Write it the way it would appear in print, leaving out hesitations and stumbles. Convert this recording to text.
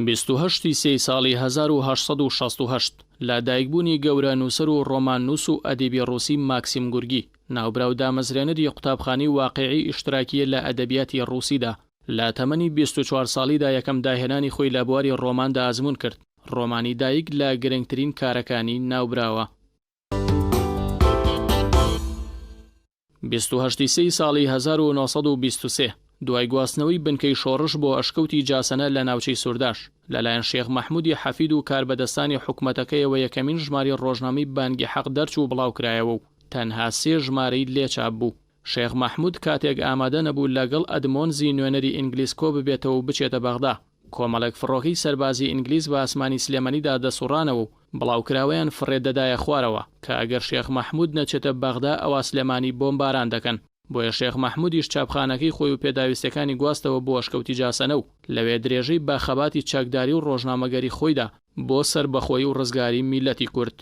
28 سێ ساڵی 1868 لە دایکبوونی گەورە نووسەر و ڕۆمان نووس و ئەدیبی ڕووسی ماکسیم گورگی ناوبراو دامەزرێنەری قوتابخانەی واقیعی ئیشتراکیە لە ئەدەبیاتی ڕووسیدا لە تەمەنی 24 ساڵیدا یەکەم داهێنانی خۆی لە بواری ڕۆماندا ئازمون کرد. ڕۆمانی دایک لە گرنگترین کارەکانی ناوبراوە. 28 سێ ساڵی 1923 دوای گواستنەوەی بنکەی شۆڕش بۆ ئەشکەوتی جاسەنە لە ناوچەی سوورداش لەلایەن شێخ مەحموودی حەفید و کاربەدەستانی حکومەتەکەیەوە یەکەمین ژماری ڕۆژنامەی بانگی حەق دەرچوو بڵاوکرایەوە و تەنها 3 ژمارەی لێچاپ بوو. شێخ مەحموود کاتێک ئامادە نەبوو لەگەڵ ئەدمۆنزی نوێنەری ئینگلیز کۆ ببێتەوە و بچێتە بەغدا، کۆمەڵێک فڕۆکەی سەربازی ئینگلیز بە ئاسمانی سلێمەنیدا دەسوڕانەوە و بڵاوکراوەیان فڕێدەدایە خوارەوە کە ئەگەر شێخ مەحموود نەچێتە بەغدا ئەوا سلێمانی بۆمباران دەکەن. بۆیە شێخ مەحموودیش چاپخانەکەی خۆی و پێداویستەکانی گواستەوە بۆ ئەشکەوتی جاسەنە و لەوێ درێژەی باخەباتی چاکداری و ڕۆژنامەگەری خۆیدا بۆ سەربەخۆیی و ڕزگاری میلەتی کورد.